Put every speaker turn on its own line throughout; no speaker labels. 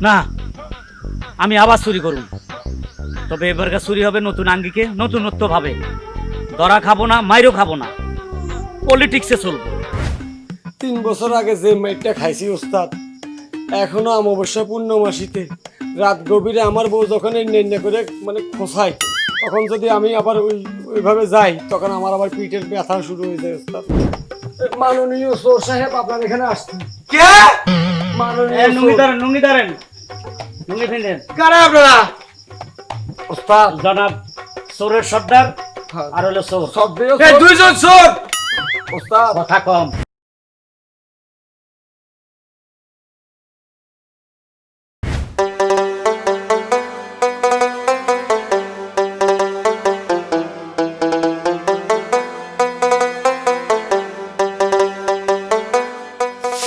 না, আমি আবার চুরি করব, তবে এবারকার চুরি হবে নতুন আঙ্গিকে, নতুনত্ব ভাবে। ধরা খাবো না, মাইরও খাবো না, পলিটিক্সে চলবো।
3 বছর আগে যে মাইটটা খাইছি ওস্তাদ, এখনো অমাবস্যা পূর্ণমাসীতে রাত গভীরে আমার বউ যখন এই নেন্যা করে মানে খোঁসায়, তখন যদি আমি আবার ওইভাবে যাই, তখন আমার আবার পিঠের ব্যথা শুরু হয়ে যায় ওস্তাদ। মাননীয় চোর সাহেব আপনার এখানে আসছেন।
কে?
মাননীয়
নুঙ্গি ধরেন, নুঙ্গি ধরেন, নুঙ্গি ফেলেন।
কারা আপনারা?
ওস্তাদ
জনাব চোরের সর্দার আর হলো চোর।
সব দিয়ে
এই দুইজন চোর।
ওস্তাদ
কথা কম।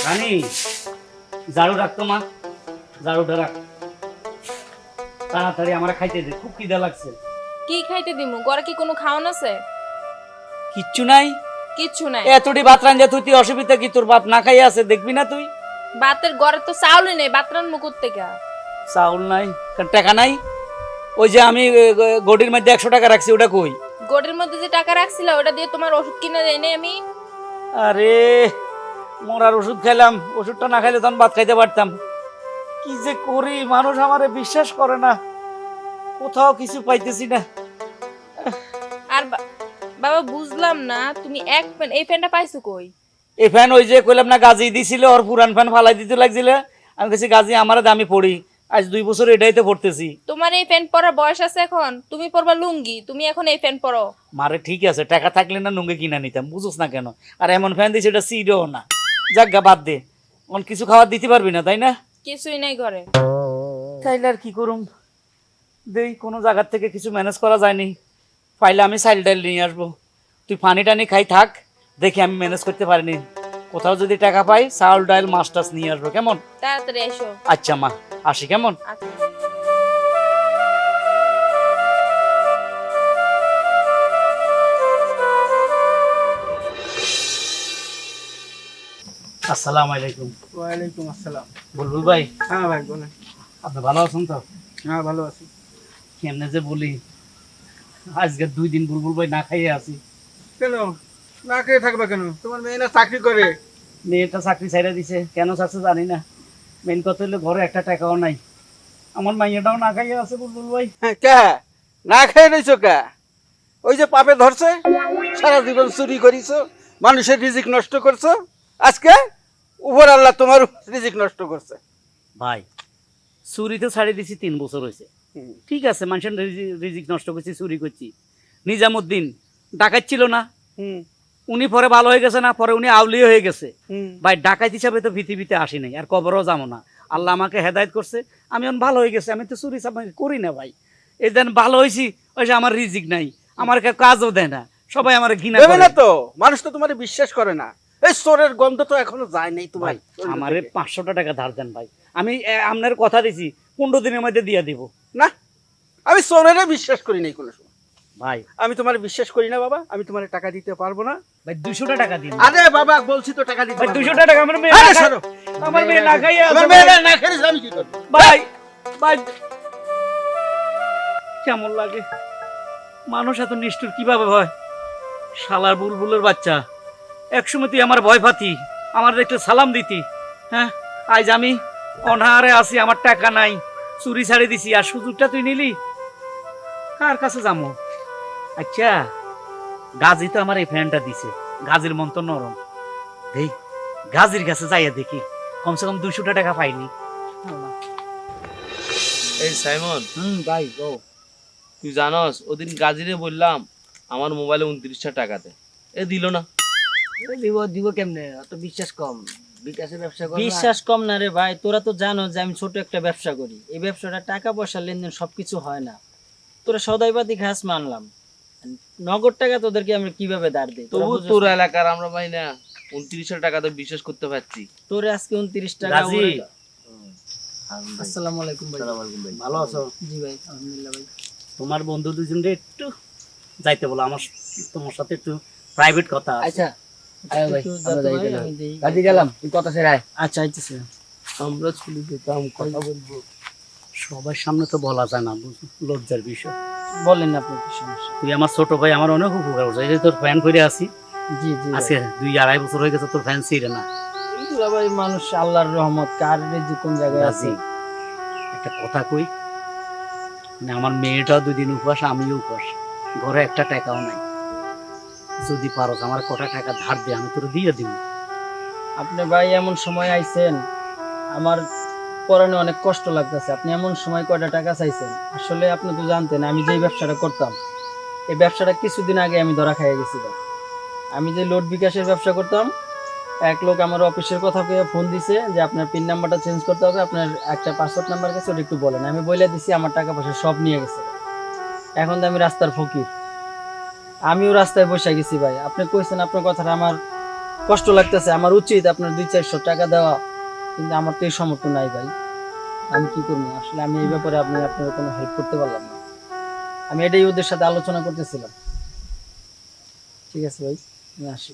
রানী, ঝাড়ু রাখতো মা, ঝাড়ুটা রাখ। তাড়াতাড়ি আমার খাইতে দে, খুব খিদা লাগছে।
কি খাইতে দিমু? ঘরে কি কোনো খাওন আছে?
কিচ্ছু নাই?
কিচ্ছু নাই।
এতটি ভাত রান্ধা তুই, অসুবিধা কি? তোর বাপ না খাইয়া আছে, দেখবি না তুই?
বাতের ঘরে তো চাউলই নেই, বাত রান্নু কোত্থেকে?
চাউল নাই, টাকা নাই। ওই যে আমি গডির মধ্যে 100 টাকা রাখছি, ওটা কই?
গোটের মধ্যে যে টাকা রাখছিল ওটা দিয়ে তোমার ওষুধ কিনে দেয় নাই আমি।
আরে মরার ওষুধ খাইলাম, ওষুধটা না খাইলে তখন ভাত খাইতে পারতাম। কি যে করি, মানুষ আমারে বিশ্বাস করে না, কোথাও কিছু পাইতেছি না।
আর বাবা বুঝলাম না, তুমি এই ফ্যানটা পাইছো কই?
এই ফ্যান ওই যে কইলাম না গাজি দিছিল, ওর পুরান ফ্যান ফালাই দিতে লাগছিল। আমি কাছে গাজি আমার দামি পড়ি, আজ 2 বছর এটাই তো পড়তেছি।
তোমার এই ফ্যান পরার বয়স আছে এখন? তুমি পরবা লুঙ্গি, তুমি এখন এই ফ্যান পরো।
মারে ঠিক আছে, টাকা থাকলে না নুঙ্গে কিনা নিতাম, বুঝোস না কেন? আর এমন ফ্যান দিছে এটা সিডও না। যাক গা, বাদ দে, অন কিছু খাবার দিতে পারবি না তাই না?
কিছুই নাই ঘরে।
তাইলে আর কি করুম, দেই কোনো জায়গার থেকে কিছু ম্যানেজ করা যায়নি। পাইলে আমি চাইল ডাইল নিয়ে আসবো, তুই পানি টানি খাই থাক, দেখি আমি ম্যানেজ করতে পারিনি। কোথাও যদি টাকা পাই চাউল ডাইল মাছ টাছ নিয়ে আসবো, কেমন?
তাড়াতাড়ি এসো।
আচ্ছা মা, আসি কেমন?
আচ্ছা।
আসসালামু আলাইকুম।
ওয়ালাইকুম আসসালাম।
বুলবুল ভাই,
হ্যাঁ ভাই বলেন।
আপনি ভালো আছেন তো?
হ্যাঁ ভালো আছি।
কেমনে যে বলি, আজকে 2 দিন বুলবুল ভাই না খাইয়ে আছি।
কেন না খেয়ে থাকবে কেন? তোমার মেয়ে না চাকরি করে?
মেয়েটা চাকরি ছাইড়া দিছে, কেন চাচ্ছে জানি না। মেন কথা হলো ঘরে একটা টাকাও নাই, আমার মাইয়াটাও না খাইয়ে আছে বুলবুল ভাই।
কে না খেয়ে রইছো কে? ওই যে পাপে ধরছে, সারা জীবন চুরি করিছো, মানুষের রিজিক নষ্ট করছো, আজকে উপর আল্লাহ তোমার রিজিক নষ্ট করছে।
ভাই চুরি তো ছাড়ি দিছি 3 বছর হয়েছে, ঠিক আছে, মানুষের রিজিক নষ্ট করছি, চুরি করছি। নিজামুদ্দিন ডাকাত ছিল না, উনি পরে ভালো হয়ে গেছে না, পরে উনি আউলি হয়ে গেছে। ভাই ডাকাত হিসাবে তো পৃথিবীতে আসি নাই, আর কবরও যাবো না। আল্লাহ আমাকে হেদায়েত করছে, আমি এখন ভালো হয়ে গেছে, আমি তো চুরি চামারি করি না ভাই। এই দেন ভালো হয়েছি, ওই যে আমার রিজিক নাই, আমার কেউ কাজও দেয় না, সবাই আমার ঘৃণা
দেবে
করে।
না তো, মানুষ তো তোমার বিশ্বাস করে না। এই চোরের গন্ধ তো এখনো যায় নাই তোমার।
আমারে 500 টাকা ধার দেন ভাই, আমি আপনার কথা দিছি 15 দিনের মধ্যে দিয়ে দিব।
না, আমি চোরের বিশ্বাস করি নাই কোনো সময়।
ভাই
আমি তোমার বিশ্বাস করি না বাবা, আমি তোমার টাকা দিতে পারবো না।
ভাই 200 টাকা দিন।
আরে বাবা বলছি তো টাকা দিতে
ভাই
পারবো
200
না।
টাকা আমার মেয়ে
আরে
না খায়-
সরো।
আমার মেয়ে না খাইয়ে আছে
আমার
ভাই।
মেয়েরা না খেলে আমি কি করবো?
ভাই ভাই কেমন লাগে, মানুষ এত নিষ্ঠুর কিভাবে হয়? শালার বুলবুলের বাচ্চা, একসময় তুই আমার ভয় পাতি, আমার একটু সালাম দিতি। হ্যাঁ, আজ আমি অনাহারে আছি, আমার টাকা নাই, চুরি ছাড়ি দিছি, আর সুযোগটা তুই নিলি। কার কাছে যাবো? আচ্ছা গাজী তো আমার এই ফ্যানটা দিছে, গাজীর মন তো নরম, দেখ গাজীর কাছে যাইয়া দেখি, কমসে কম 200 টাকা পাইনি।
এই সাইমন,
ভাই ও
তুই জানস ওদিন গাজীরে বললাম আমার মোবাইলে 29টা টাকা দে, এ দিল না।
দিব দিব কেমনে? অত বিশ্বাস কম, বিকাশে ব্যবসা কর।
বিশ্বাস কম না রে ভাই, তোরা তো জানো যে আমি ছোট একটা ব্যবসা করি। এই ব্যবসাটা টাকা পয়সা লেনদেন সবকিছু হয় না। তোরা সদাইপাতি ঘাস মানলাম, নগদ টাকা তোদেরকে আমরা কিভাবে ধার দিই?
তবু তোর এলাকার আমরা ভাই না 29টা টাকা তো বিশ্বাস করতে পারছি।
তোরে আজকে 29 টাকা।
গাজী
আসসালামু আলাইকুম ভাই।
ভালো আছো?
জি ভাই, আলহামদুলিল্লাহ ভাই।
তোমার বন্ধু দুজনকে একটু যাইতে বলো, আমার তোমার সাথে একটু প্রাইভেট কথা আছে।
আচ্ছা আয় ভাই,
একটু
আমরা
যাতে
যাই
ভাই,
তাহলে।
আমি দেই।
গাড়ি গেলাম, তুই কথা সেরাই।
আচ্ছা আইতেছে।
আমরা চলে যেতাম, কথা বলবো।
সবার সামনে তো বলা যায় না, লজ্জার বিষয়।
বলেন না আপনার কি সমস্যা।
তুই আমার ছোট ভাই, আমার অনেক উপকার করছে। এই যে তোর ফ্যান করে আছি,
জি জি
আজকে 2-2.5 বছর হয়ে গেছে তোর ফ্যান ছিঁড়ে না।
এইগুলা ভাই মানুষ আল্লাহর রহমত, কার যে কোন জায়গায় আছে।
রাজি, একটা কথা কই, মানে আমার মেয়েটাও 2 দিন উপবাস, আমিও উপবাস, ঘরে একটা টাকাও নাই। যদি পারো আমার কটা টাকা ধার দে, আমি তোর দিয়ে দিব।
আপনি ভাই এমন সময় আইছেন, আমার পরানে অনেক কষ্ট লাগতেছে। আপনি এমন সময় কয়টা টাকা চাইছেন। আসলে আপনি তো জানতেন আমি যে ব্যবসাটা করতাম, এই ব্যবসাটা কিছুদিন আগে আমি ধরা খাইয়ে গেছিলাম। আমি যে লোড বিকাশের ব্যবসা করতাম, এক লোক আমার অফিসের কথা পেয়ে ফোন দিছে যে আপনার পিন নাম্বারটা চেঞ্জ করতে হবে, আপনার একটা পাসওয়ার্ড নাম্বার গেছে, ওটা একটু বলেন। আমি বলে দিছি, আমার টাকা পয়সা সব নিয়ে গেছে। এখন তো আমি রাস্তার ফকির, আমিও রাস্তায় বসে গেছি ভাই। আপনি কইছেন আপনার কথাটা আমার কষ্ট লাগতেছে, আমার উচিত আপনার 200-400 টাকা দেওয়া, কিন্তু আমার তো এই সামর্থ্য নাই ভাই। আমি কি করবো আসলে, আমি এই ব্যাপারে আপনার কোনো হেল্প করতে পারলাম না। আমি এটাই ওদের সাথে আলোচনা করতেছিলাম। ঠিক আছে ভাই, আমি আসি।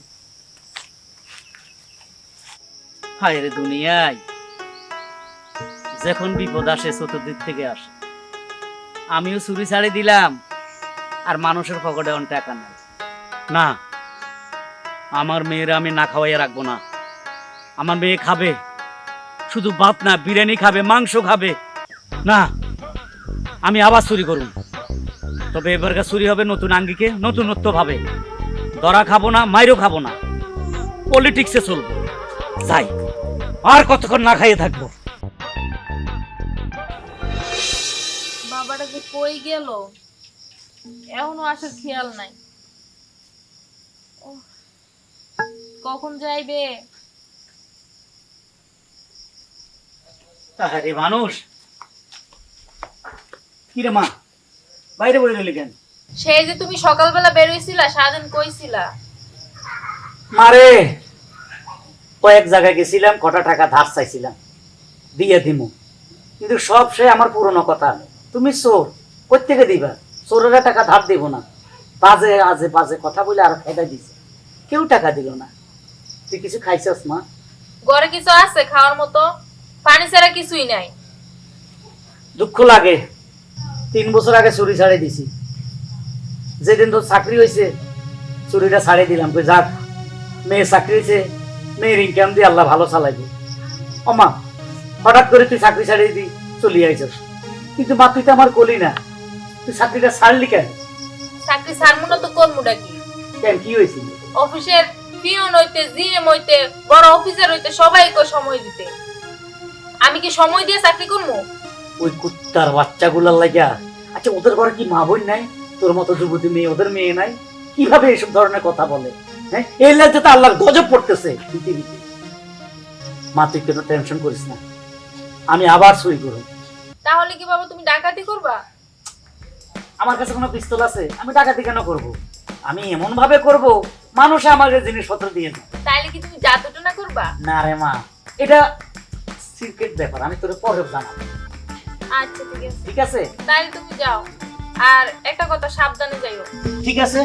হায় রে দুনিয়ায়, যখন বিপদ আসে চতুর্দিক থেকে আসে। আমিও চুরি ছাড়ি দিলাম, আর মানুষের পকেটে অন টাকা নাই। না, আমার মেয়েরা আমি না খাওয়াইয়া রাখবো না। আমার মেয়ে খাবে, শুধু ভাত না, বিরিয়ানি খাবে, মাংস খাবে। না, আমি আবার চুরি করুন, তবে এবারকার চুরি হবে নতুন আঙ্গিকে, নতুনত্ব ভাবে। ধরা খাবো না, মাইরও খাবো না, পলিটিক্সে চলবো। যাই, আর কতক্ষণ না খাইয়ে থাকবো।
বাবাটা যে কই গেল, এখনো আসার খেয়াল নাই। ওহ, কখন যাইবে?
আরে মানুষ, কিরে মা, বাইরে বলে রইলি কেন?
সেই যে তুমি সকালবেলা বের হইছিলা, সারাদিন কইছিলা।
মারে, কয়েক জায়গায় গেছিলাম, কটা টাকা ধার চাইছিলাম, দিয়ে দিমু, কিন্তু সব সে আমার পুরনো কথা। তুমি চোর, কোত্থেকে দিবা? চোরেরা টাকা ধার দিব না। বাজে আজে বাজে কথা বলে আর খেদাই দিছে, কেউ টাকা দিল না। তুই কিছু খাইছস মা?
ঘরে কিছু আছে খাওয়ার মতো? পানি ছাড়া কিছুই নাই।
দুঃখ লাগে, 3 বছর আগে চুরি ছাড়ে দিছি। যেদিন তোর চাকরি হয়েছে, চুরিটা ছাড়ে দিলাম। কই যাক, মেয়ে চাকরি হয়েছে, মেয়ের ইনকাম দিয়ে আল্লাহ ভালো চালাইবে। অমা, হঠাৎ করে তুই চাকরি ছাড়িয়ে দি চলি আইছস, কিন্তু মা তুই তো আমার কলি না, তুই চাকরিটা ছাড়লি কেন?
চাকরি ছাড়বো না তো করবোটা কি?
কেন, কি হয়েছিল?
অফিসের পিয়ন হইতে, জিএম হইতে, বড় অফিসার হইতে সবাইকে সময় দিতে। আমি কি সময় দিয়ে চাকরি করবো?
ওই কুত্তার বাচ্চাগুলার লাগিয়া। আচ্ছা, ওদের ঘরে কি মা বোন নাই? তোর মতো যুবতী মেয়ে, ওদের মেয়ে নাই? কিভাবে এসব ধরনের কথা বলে? হ্যাঁ, এই লাইতে তো আল্লাহর গজব পড়তেছে পৃথিবীতে। মা তুই কেন টেনশন করিস না, আমি আবার চুরি করব।
তাহলে কি বাবা তুমি ডাকাতি করবা?
আমার কাছে কোনো পিস্তল আছে? আমি ডাকাতি কেন করব? আমি এমন ভাবে করব মানুষ আমাকে জিনিসপত্র দিয়ে দেয়।
তাইলে কি তুমি জাদুটনা করবা?
না রে মা, এটা সিক্রেট ব্যাপার, আমি তোরে পরে জানাবো।
আচ্ছা ঠিক আছে,
ঠিক আছে?
তাইলে তুমি যাও, আর একটা কথা সাবধানে যাইও।
ঠিক আছে,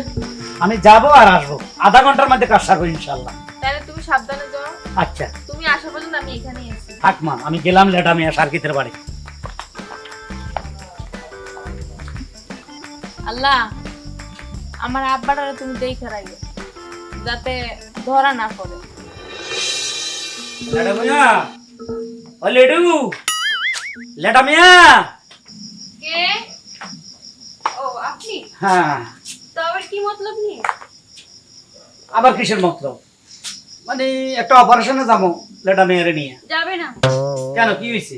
আমি যাব আর আসবো, আধা ঘন্টার মধ্যে কাজ সারবো ইনশাল্লাহ।
তাইলে তুমি সাবধানে যাও।
আচ্ছা
তুমি আসা পর্যন্ত আমি এখানেই আছি।
থাক মা, আমি গেলাম লেটা মিয়া সার্কিতের বাড়ি।
আল্লাহ, আমার আব্বাটারে তুমি দেখে রাখবে, যাতে ধরা না পড়ে।
লেটা মিয়া, ও লেডু, লেটা মিয়া।
কে? ও আপনি?
হ্যাঁ,
তো আবার কি মতলব নিয়ে?
আবার কিসের মতলব? মানে একটা অপারেশনে যাবো লেটা মেয়েরে নিয়ে।
যাবে না?
কেন, কি হয়েছে?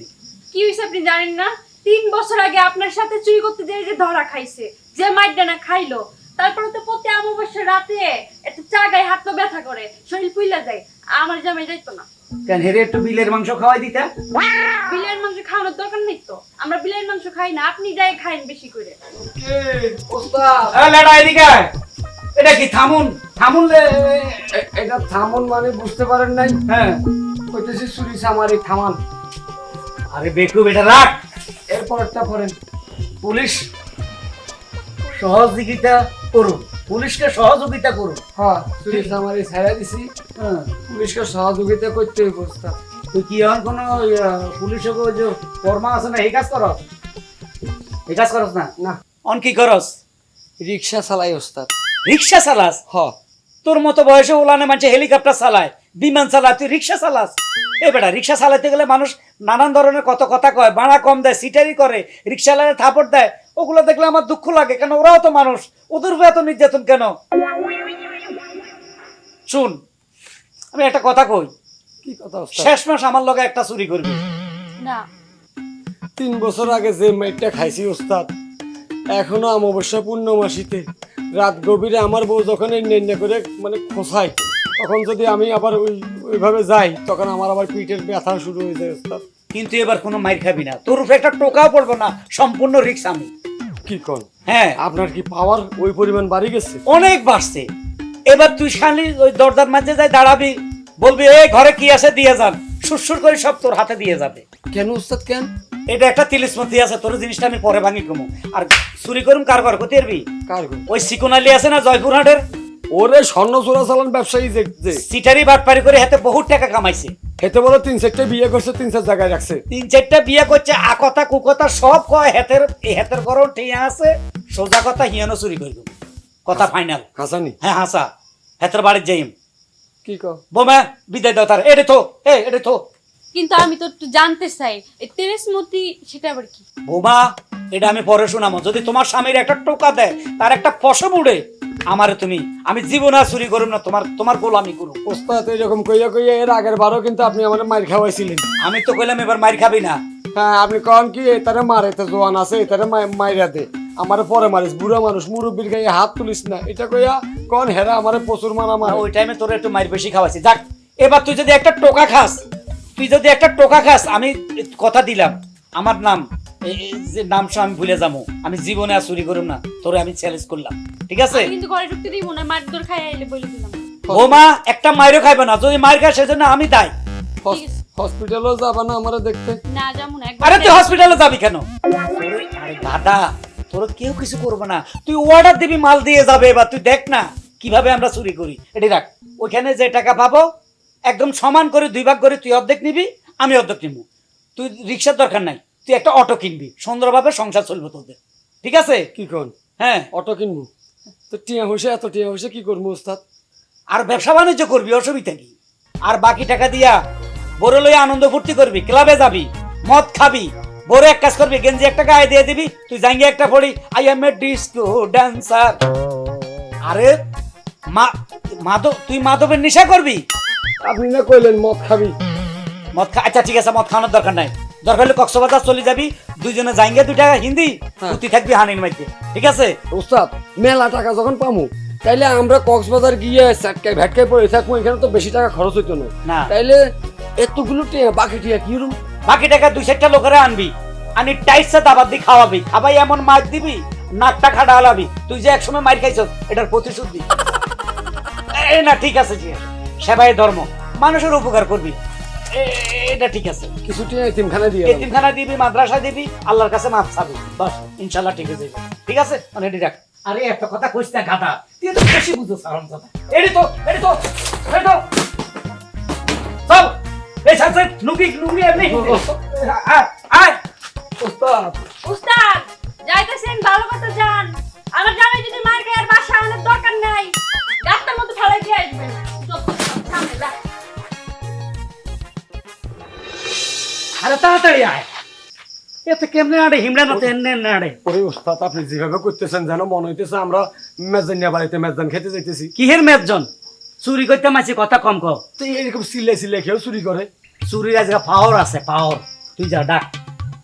কি হয়েছে আপনি জানেন না? 3 বছর আগে আপনার সাথে চুরি করতে যেয়ে যে ধরা খাইছে, যে মাইরডানা খাইলো, তারপরে তো প্রতি অমাবস্যা রাতে একটু চা গায়ে হাত পা ব্যথা করে, শরীর ফুইলা যায়। আমার জামাই যাইতো না।
কেন, হেরে একটু বিলের মাংস খাওয়াই দিতা?
বিলের মাংস খাওয়ানোর দরকার নেই তো, আমরা বিলের মাংস খাই না, আপনি যাই খাইন বেশি করে।
লেটা এদিকে আয়। এটা কি থামুন? থামুন
এটা থামুন মানে বুঝতে পারেন নাই?
হ্যাঁ,
কইতেছি চুরি চামারি থামান।
আরে বেকু, এটা রাখ।
এরপরটা করেন।
পুলিশ সহযোগিতা করুন, পুলিশকে সহযোগিতা করুন।
হ্যাঁ, চুরি চামারি ছাড়া দিছি,
হ্যাঁ,
পুলিশকে সহযোগিতা করতে ব্যবস্থা।
তুই কি এখন কোনো পুলিশে যে কর্মা আছে না এই কাজ করস? এই কাজ করস না?
না।
অন কি করস?
রিক্সা চালাই ওস্তাদ।
রিক্সা চালাস?
হ।
তোর মতো বয়সে ওলানে মানুষ হেলিকপ্টার চালায়, বিমান চালায়, তুই রিক্সা চালাস? এ বেটা, রিক্সা চালাতে গেলে মানুষ নানান ধরনের কত কথা কয়, ভাড়া কম দেয়, সিটারি করে, রিক্সা চালায় থাপড় দেয়। ওগুলো দেখলে আমার দুঃখ লাগে, কেন ওরাও তো মানুষ, ওদের উপরে এত নির্যাতন কেন? শুন, আমি একটা কথা কই,
কি কথা ওস্তাদ?
শেষ মাস আমার লগে একটা চুরি করবি।
না
3 বছর আগে যে মাইটটা খাইছি ওস্তাদ, এখনো অমাবস্যা পূর্ণমাসীতে রাত গভীরে আমার বউ যখন এই নেন্নে করে মানে খোসায়, তখন যদি আমি আবার ওইভাবে যাই, তখন আমার আবার পিঠের ব্যথা শুরু হয়ে যায় ওস্তাদ।
কিন্তু এবার কোনো মাইর খাবি না, তোর উপরে একটা টোকাও পড়বো না, সম্পূর্ণ রিক্স আমি।
কি কোন?
হ্যাঁ,
আপনার কি পাওয়ার ওই পরিমাণ বাড়ি গেছে?
অনেক বাড়ছে। এবার তুই খালি ওই দরজার মাঝে যাই দাঁড়াবি, বলবি এই ঘরে কি আছে দিয়ে যান, সুরসুর করে সব তোর হাতে দিয়ে যাবে।
কেন ওস্তাদ কেন?
এটা একটা তিলিসমতি আছে, তোর জিনিসটা আমি পরে ভাঙি কমু। আর চুরি করুম কার ঘর করতে পারবি?
কার গো?
ওই সিকোনালি আছে না জয়পুরহাটের,
ওরে স্বর্ণ চোরাচালান ব্যবসায়ী যে
সিটারি বাটপারি করে হাতে বহুত টাকা কামাইছে।
হেতে বড় 3-4টা বিয়ে করছে, 3-4 জায়গায় রাখছে।
3-4টা বিয়ে করছে, আকথা কুকথা সব কয়, হেতের ঘরও ঠিক আছে, সোজা কথা হিয়ানো চুরি করব, কথা ফাইনাল।
হাসানি
হ্যাঁ হাসা, হেতের বাড়ির যাইম।
কি কও?
বোমা বিদায় দাও তার, এটা তো এটা তো
কিন্তু আমি তো একটু জানতে চাই এই তেরেসমতি সেটা আবার কি?
বোমা, এটা আমি পরে শোনাবো। যদি তোমার স্বামীর একটা টোকা দেয়, তার একটা ফসম উড়ে, আমারে আমি জীবন আর চুরি করুম না, তোমার গোলামি করুম।
ওস্তাদ এরকম কইয়া কইয়া এর আগের বারও কিন্তু আপনি আমার মার খাওয়াইছিলেন।
আমি তো কইলাম এবার মার খাবি না।
হ্যাঁ, আপনি কন কি এটারে মারে, তো জোয়ান আছে এটারে মাইরা দে, আমারে পরে মারিস, বুড়া মানুষ মুরব্বির গায়ে হাত তুলিস না, এটা কইয়া কন হেরা আমারে প্রচুর মারা মারে।
ওই টাইমে তোর একটু মার বেশি খাওয়াইছি। যাক, এবার তুই যদি একটা টোকা খাস, আমি কথা দিলাম, আমার নাম যে নামটা আমি ভুলে যাবো, আমি জীবনে আর চুরি করুম না, তোরে আমি চ্যালেঞ্জ করলাম, ঠিক আছে?
আমি কিন্তু ঘরে ঢুকতে দিব না, মারধর খাই আইলে বলে দিলাম।
বোমা, একটা মাইরও খাইবে না, যদি মার খায় সেজন্য আমি দায়।
হসপিটালও যাবা না আমারে দেখতে?
না যেমন
আরে তুই হসপিটালে যাবি কেন? আরে দাদা, তোর কেউ কিছু করবে না, তুই অর্ডার দিবি, মাল দিয়ে যাবে। এবার তুই দেখ না কিভাবে আমরা চুরি করি। এটি রাখ, ওইখানে যে টাকা পাবো একদম সমান করে 2 ভাগ করে, তুই অর্ধেক নিবি, আমি অর্ধেক নিবো। তুই রিক্সার দরকার নাই, তুই একটা অটো কিনবি, সুন্দরভাবে সংসার চলবে তোদের, ঠিক আছে?
কি কন?
হ্যাঁ,
অটো কিনবো তো টিয়া হইছে, এত টিয়া হইছে কি করবো ওস্তাদ?
আর ব্যবসা বাণিজ্য করবি, অসুবিধা কি? আর বাকি টাকা দিয়া বড় লইয়া আনন্দ ফুর্তি করবি, ক্লাবে যাবি, মদ খাবি, বড় এক কাজ করবি, গেঞ্জি একটা গায়ে দিয়ে দিবি, তুই জাঙ্গি একটা পড়ি, I M A disco dancer. আরে তুই মাদবের নেশা করবি?
আপনি না কইলেন মদ খাবি?
আচ্ছা ঠিক আছে, মদ খাওয়ানোর দরকার নাই, দরকার হলে কক্সবাজার চলে যাবি, দুইজনে জাঙ্গিয়া 2 টাকা হিন্দি, তুই থাকবি হানির মধ্যে, ঠিক আছে?
ওস্তাদ মেলা টাকা যখন পামু, তাইলে আমরা কক্সবাজার গিয়ে চাটকায় ভ্যাটকায় পড়ে থাকবো, এখানে তো বেশি টাকা খরচ হইতো না। তাইলে এতগুলো টিয়া, বাকি টিয়া কি রুম?
বাকি টাকা 2-4টা লোকেরা আনবি, আনি টাইটসে দাবাত দিয়ে খাওয়াবি, খাবাই এমন মাছ দিবি, নাকটা খাটা হালাবি, তুই যে একসময় মার খাইছ এটার প্রতিশোধ দিবি। এই না, ঠিক আছে, ঠিক আছে, সেবাই ধর্ম, মানুষের উপকার করবি, এটা ঠিক আছে।
কিছু টিয়া এতিমখানা দিয়ে
এতিমখানা দিবি, মাদ্রাসা দিবি, আল্লাহর কাছে মাপ চাবি, বাস ইনশাআল্লাহ ঠিক আছে, ঠিক আছে? মানে এটি রাখ। আরে একটা কথা কইস না গাধা, তুই তো বেশি বুঝো সারাম দাদা। এটি তো চল, এই সাথে নুকি এমনি আয়।
ওস্তাদ
উস্তাদ যাইতেছেন, ভালো কথা যান। আমার জামাই যদি মার খায় আর বাসা আনার দরকার নাই, গাছটার মধ্যে ফেলাই দিয়ে আসবেন। সামনে যা।
আরে তাড়াতাড়ি আয়, এতে কেমনে আড়ে হিমড়া না তেমনে আড়ে।
ওরে ওস্তাদ, আপনি যেভাবে করতেছেন যেন মনে হইতেছে আমরা মেজানিয়া বাড়িতে মেজান খেতে যাইতেছি।
কিহের মেজজন? চুরি করতে মাছি, কথা কম কর।
তো এরকম সিলাই খেয়েও চুরি করে?
চুরির আজকে পাওয়ার আছে, পাওয়ার। তুই যা, ডাক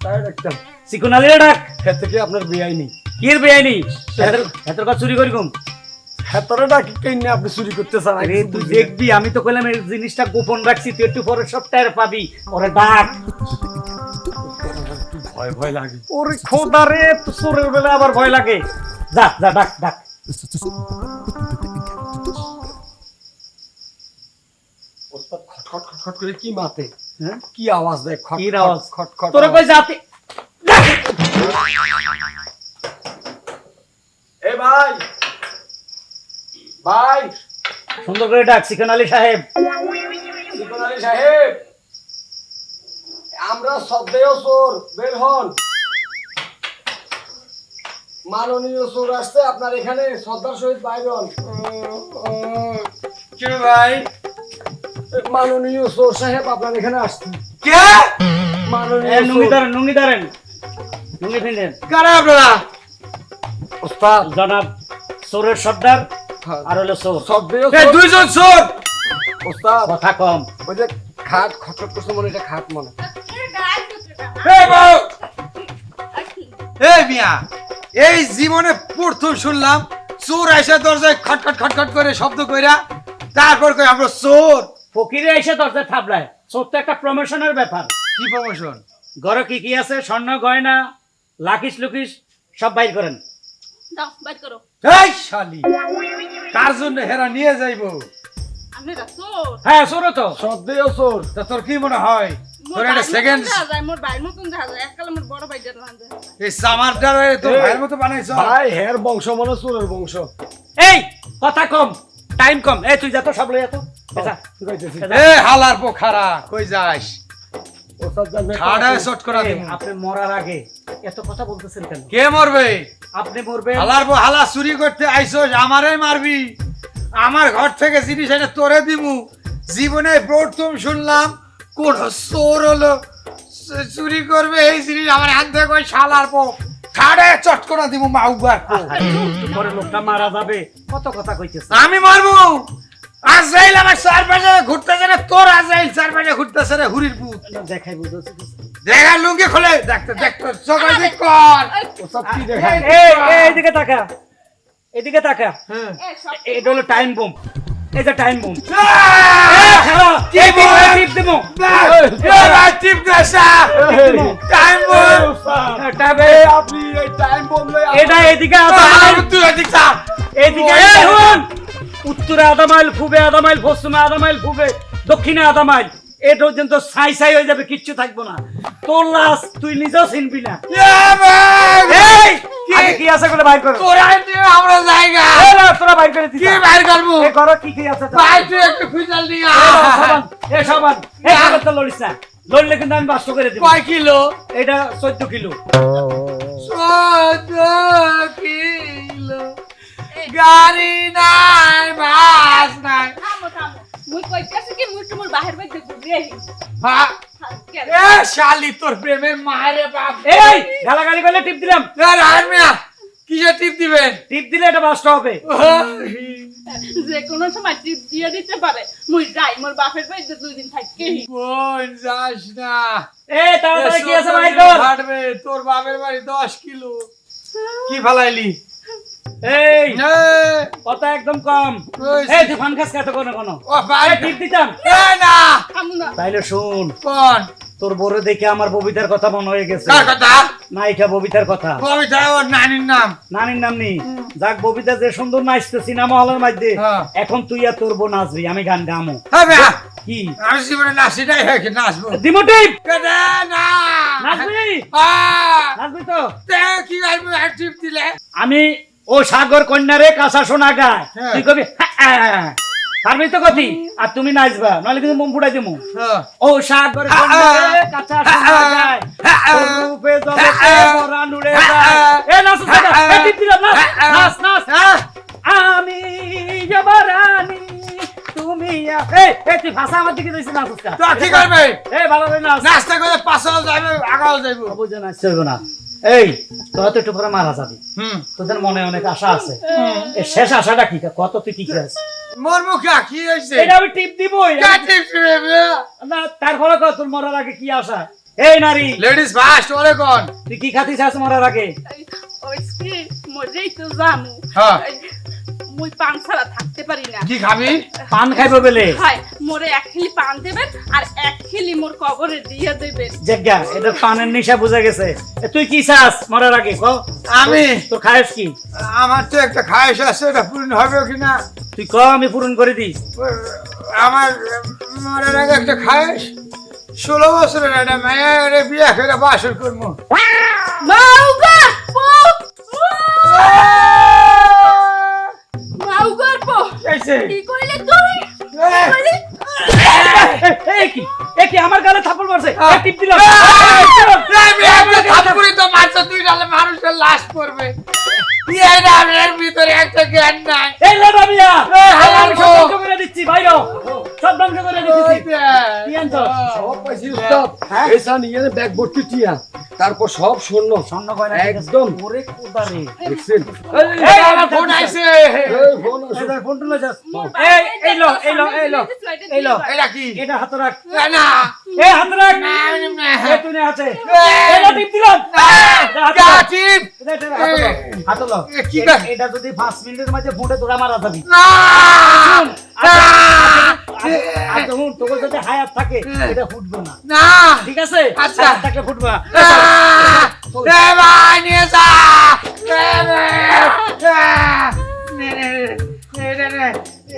তাই দেখতাম।
চিকনালিরে ডাক।
খেতে থেকে আপনার বেআইনি
কির বেআইনি? এত কথা চুরি করিকুম?
হেতরে ডাকি কেন আপনি চুরি করতে চান?
আরে তুই দেখবি, আমি তো কইলাম এই জিনিসটা গোপন রাখছি, তুই একটু পরে সব টের পাবি। ওরে ডাক।
ভয় ভয় লাগে।
ওরে খোদা রে, চোরের বেলা আবার ভয় লাগে। যা যা, ডাক।
ওস্তাদ খট খট খট করে কি মাতে?
হ্যাঁ,
কি আওয়াজ দেয়? খট
কি আওয়াজ?
খট খট।
তোরে কই যাতে?
এ ভাই ভাই,
সুন্দর করে ডাক, চিকন আলী সাহেব।
চিকন আলী সাহেব, আমরা শ্রদ্ধেয় চোর, বের হন। মাননীয় চোর আসছে আপনার এখানে, শ্রদ্ধার সহিত বাইর হন।
কে ভাই?
মাননীয় চোর সাহেব আপনার এখানে আসছে।
কে?
মাননীয়
নুঙ্গি
চোর।
ধরেন, নুঙ্গি ধরেন, নুঙ্গি ফিনেন।
কারা আপনারা?
ওস্তাদ,
জনাব চোরের সর্দার আর হলো চোর।
শ্রদ্ধেয়
এই
চোর।
দুইজন চোর।
ওস্তাদ,
কথা কম।
ওই যে খাট খটখট করছে মনে, এটা খাট মনে।
এই বউ! এই মিয়া, এই জীবনে প্রথম শুনলাম চোর এসে দরজায় খটখট খটখট করে শব্দ কইরা তারপর কই আমরা চোর।
ফকিরে এসে দরজায় থাপড়ায়। চোর তো একটা প্রমোশনের ব্যাপার।
কি প্রমোশন?
ঘরে কি কি আছে, স্বর্ণ গয়না, লাকিস লুকিস সব বাইর করেন।
দাও বাইর করো।
এই শালি, কার জন্য হেরা নিয়ে যাইবো?
আমি রাখছো
হ্যাঁ চোরও তো।
শ্রদ্ধেয় চোর।
তা তোর কি মনে হয় তোর একটা সেকেন্ড
মোর ভাই মতন দেখা যায় এককালে মোর বড় ভাই দেখা যায়
এই সামারটার তোর
এই,
ভাইয়ের মতো বানাইছ?
ভাই হের বংশ মানে চোরের বংশ।
এই কথা কম, টাইম কম। এই তুই যা তো, সব লই যা তো। যা।
বুঝাইতেছি।
এ হালার পোখারা, কই যাস?
ওস্তাদ জানবে
ঠাড়ায় শট করা
এই,
দিমু।
আপনি মরার আগে এত কথা বলতেছেন কেন?
কে মরবে?
আপনি মরবেন।
হালার পো হালা চুরি করতে আইছস, আমারে মারবি? আমার ঘর থেকে জিনিস এনে তোরে দিমু। জীবনে প্রথম শুনলাম কোন চোর হলো চুরি করবে এই জিনিস আমার হাত থেকে, ওই শালার পো ঠাড়ায় চট করে দিমু মাউবার।
একটু পরে লোকটা মারা যাবে, কত কথা কইতেছে।
আমি মারবো? আজরাইল আমার চারপাশে ঘুরতেছে রে, তোর আজরাইল চারপাশে ঘুরতেছে রে, হুরির পুত।
দেখাই বুঝতেছি।
দেখা লুঙ্গি খোলে, দেখতে দেখতে চোখে দিক কর।
ওস্তাদ কি দেখায়?
এই এইদিকে তাকা, এদিকে তাকা। এটা হলো টাইম বোম। এই যে টাইম বোম।
কি বল?
টিপ দেবো।
টিপ দেশা টাইম বল।
আপনি এই টাইম বম লই
এটা এদিকে আধা মাইল,
তুই এদিক যা।
এদিকে এই হুন। উত্তরে আধা মাইল, পূবে আধা মাইল, পশ্চিমে আধা মাইল, পূবে দক্ষিণে আধা মাইল। এ পর্যন্ত ছাই ছাই হয়ে যাবে, কিচ্ছু থাকবো না। তোর লাশ তুই নিজেও চিনবি না। এই, আগে কি আছে করে বাইর কর।
তোরা নিয়ে আমরা জায়গা
এই না, তোরা বাইর করে দিস।
কি বাইর করবো?
এই ঘরে কি কি আছে?
ভাই তুই একটু খুঁজাল নিয়ে
এই সবান, এই সবান তো লড়িস না। লড়লে কিন্তু আমি বাস্ত করে দিব।
কয় কিলো?
এটা 14 কিলো।
14 কিলো। গাড়ি নাই, বাস নাই।
থামো থামো মুই কইতাছি কি মুই তোমার বাহির বাইতে ঘুরে আহি
হ্যাঁ, এ শালি তোর প্রেমের মায়ের বাপ।
এই গালাগালি করলে টিপ দিলাম।
রাহার মিয়া কিসে টিপ দিবেন?
টিপ দিলে এটা বাস্ত হবে।
যে কোনো সময় টিপ দিয়ে দিতে পারে মুই যাই মোর বাপের বাইতে 2 দিন থাকি
বোন যাস না।
এই তাড়াতাড়ি কি আছে বাইর
এ
কর।
হাঁটবে, তোর বাপের বাড়ি 10 কিলো। কি ফালাইলি?
এই
এ,
কথা একদম কম।
ওই
এই তুই ফান খাস কত কোন কোন।
ও ভাই
এই টিপ দিতাম।
এ না
থামু না
তাইলে শুন,
কোন
তোর বড় দেখে আমার ববিতার কথা মনে হয়ে গেছে।
কার কথা?
নায়িকা ববিতার কথা।
কবিতা ওর নানির নাম।
নানির নাম নি। যাক ববিতা যে সুন্দর নাচতো সিনেমা হলের মধ্যে,
হ্যাঁ।
এখন তুই আর তোর বউ নাচবি, আমি গান গামো।
হ্যাঁ মিয়া,
কি
আমি জীবনে নাচিটাই হয়েছে, নাচবো।
দিমো টিপ?
কেডা না
নাচবি?
হ্যাঁ,
নাচবি তো?
তে কি গাইবো এক টিপ দিলে?
আমি ও সাগর কন্যারে কাঁচা সোনা গায়,
হ্যাঁ।
তুই কবি পারবি তো কতি, আর তুমি নাচবা, নাহলে কিন্তু মুখ ফুটাই দিমু।
হ্যাঁ।
ও সাগর কন্যারে কাঁচা সোনা গায়, তোর রূপে জগতে ভরা নুরে যায়। এ নাচ নাচ, এ টিপ দিলাম, নাচ নাচ নাচ। আমি যবরানী তুমি তুই ভাষা আমার দিকে দিয়েছিস নাচ।
তো কি করবে?
ভালো করে নাচ।
নাচতে করে পাশেও যাবে, আগাও যাইবো।
বুঝে নাচতে হইব না। এই তোরা তো একটু পরে মারা যাবি,
হুম,
তোদের মনে অনেক আশা আছে। এই শেষ আশাটা কি, কত তুই কি খাস?
মোর মুখে কি হয়েছে?
এটা আমি টিপ দিবই না। তারপরে কর তোর মরার আগে কি আশা? এই নারী,
লেডিস ফার্স্ট ওরে কোন?
তুই কি খাতিস আস মরার আগে?
ওই কি মরেই তো জামু
হ্যাঁ।
মুই পান ছাড়া থাকতে পারি না
কি খাবি?
পান খাইব বেলে?
হয় মোরে 1 খিলি পান দেবেন আর 1 খিলি মোর কবরে দিয়ে দেবেন।
জেগা এটা পানের নিশা বুঝা গেছে। তুই কি চাস মরার আগে ক?
আমি
তোর খায়স কি?
আমার তো একটা খায়েশ আছে, এটা পূর্ণ হবে কিনা?
তুই ক, আমি পূরণ করে দিই।
আমার মরার আগে একটা খায়েশ, 16 বছরের একটা মেয়ের বিয়ে করে বাসর করবো।
মাউগা মাউগার পো কি কইলে তুই?
এ কি আমার গালে থাপ্পড় মারছে। টিপ দিলাম
থাপ্পড়ি তো মারছো তুই, নাহলে মানুষের লাশ পড়বে। এর ভিতরে একটা জ্ঞান নাই।
এই লেডা মিয়া
হালাল
আমি
গো।
সব ধ্বংস করে দিচ্ছি বাইরো, সব ধ্বংস করে দিচ্ছি। কি আনছো?
সব পাইছি উস্তাদ। এই সান ইয়ানে ব্যাগ ভর্তি টিয়া, তারপর সব স্বর্ণ
স্বর্ণ গয়না
একদম।
ওরে কোদারে
দেখছেন?
এই
আমার ফোন আইছে।
এই ফোন আছে।
এই ফোন তুলে যাস। এই লো এই লো
এটা কি?
এটা হাতে রাখ,
না
এই হাতে রাখ,
না,
এই তুই হাতে এই লো টিপ দিলাম।
কাটিপ।
হাতে লো।
কি কর?
এটা যদি 5 মিনিটের মধ্যে ফুটে তোরা মারা যাবি।
না
আর যখন তোকে যদি হায়াত থাকে এটা ফুটবে না,
না
ঠিক আছে?
আচ্ছা।
হায়াত থাকলে ফুটবে না।
ভাই নিয়ে যা।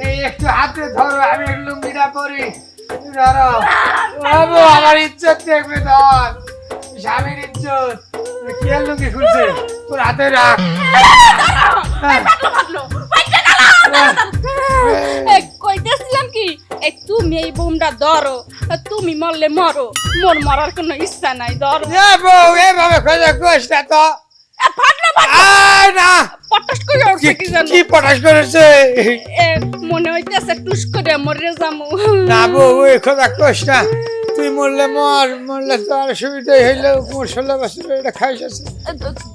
এই একটু হাতে ধরো, আমি লুঙ্গিটা পরি। ধরো বাবু, আমার ইজ্জত দেখবে ধর, স্বামীর ইজ্জত। কি আর লুঙ্গি খুলছে, তোর হাতে রাখ।
কইতেছিলাম কি এই তুমি এই বোমটা ধরো, তুমি মরলে মরো, মোর মরার কোনো ইচ্ছা নাই, ধরো।
এ বউ, এভাবে খোঁজা কোষ না তো।
ফাটলো
আয় না,
পটাশ করে উঠছে কি জানো,
কি পটাশ করেছে?
মনে হইতেছে টুস করে মরে যামু।
না বউ, ওই খোঁজা কোষ না। তুই মরলে মর, মরলে তো আর সুবিধা হইলো। মোর 16 বছর এটা খাইছ আছে।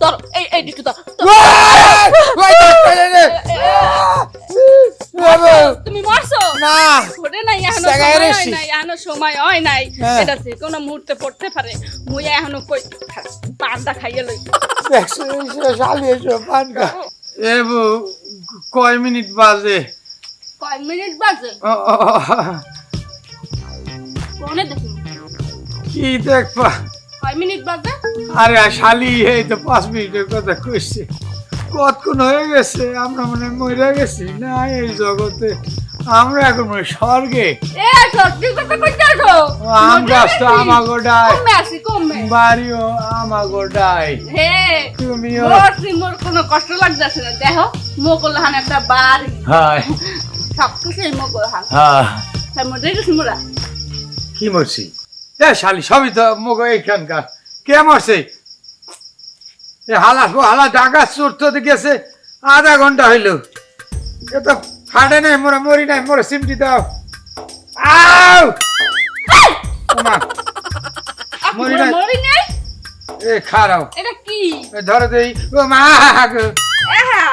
ধরো এই দিকে ধরো। তুমি মরছো
না
ওরে নাই, এখনো
জায়গায়
সময় হয়
রইছি।
নাই, এখনো সময় হয় নাই।
হ্যাঁ।
এটা যে কোনো মুহূর্তে পড়তে পারে। মুই এখনো কই পানটা খাইয়ে লই।
এ বউ, কয় মিনিট বাজে?
কয় মিনিট বাজে কোনে দেখুন,
কি দেখবা?
কয় মিনিট বাজে?
আরে শালি, এই তো 5 মিনিটের কথা কইছে। কতক্ষণ হয়ে গেছে? আমরা মনে হয় মরে গেছি না এই জগতে। আমরা এখন মনে হয় স্বর্গে।
এ সত্যি কথা কইতাছো?
আম গাছটা আমাগো ডাই,
কমে আসি কমে।
বাড়িও আমাগো ডাই।
হে
তুমিও
মোর কোনো কষ্ট লাগতেছে না, দেখো মোগল হান একটা বাড়ি,
হাই
সবকিছুই মোগল হান।
হ্যাঁ।
তাই মরে গেছি মোরা।
কি মরছি? এ শালি, সবই তো মগো এইখানকার। কে মরছে? এ হালা ডাকা চোর তো গেছে আধা ঘন্টা হইল। এ তো ফাটে নাই, মোরা মরি নাই। মোরা সিমটি দাও। আউ ওমা, মরি নাই।
মরি নাই?
এ খারাও,
এটা কি?
এ ধরে দেই। ও মা গো।
এহা,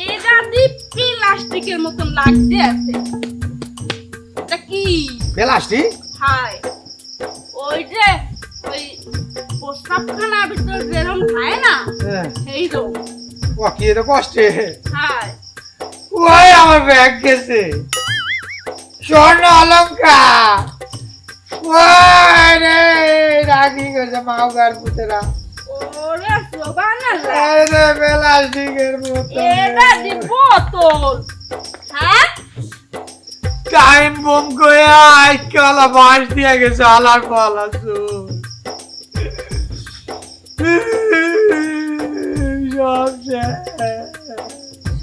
এটা দি প্লাস্টিকের মতন লাগতে আছে। এটা কি?
প্লাস্টিক?
হাই, ওই যে ওই প্রস্তাবখানার ভিতর যেরকম খায় না, এই তো।
ও কি এত কষ্টে?
হাই,
ওই আমার ব্যাগ গেছে, স্বর্ণ অলঙ্কার। ওই রে, রাগি গেছে মাওগার পুতেরা।
ওরে সোবানাল্লাহ,
এই রে প্লাস্টিকের বোতল।
এটা দি বোতল। হ্যাঁ,
টাইম বম কইয়া আইকালা বাস দিয়া গেছে আলার পালা চোর। সব শেষ।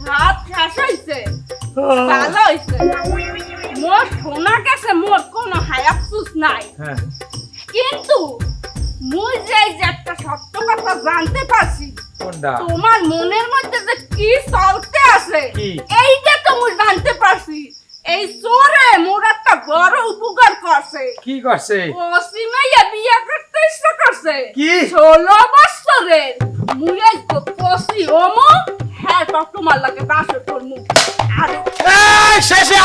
সাত শেষ হইছে, ভালো হইছে। মোর সোনা গেছে, মোর কোনো হায়াফসুস নাই।
হ্যাঁ।
কিন্তু মুই যে একটা সত্য কথা জানতে পারছি,
কোনটা?
তোমার মনের মধ্যে যে কি চলতে আছে
কি?
এইটা তো মুই জানতে পারছি। এই চোরে মোর একটা বড় উপকার করছে।
কি করছে?
পশ্চিমাইয়া বিয়ে করতে ইচ্ছা করছে।
কি?
16 বছরের মুই আজ তো পশি ওমো, হ্যাঁ তো তোমার লাগে বাসর করমু। আর
শেষে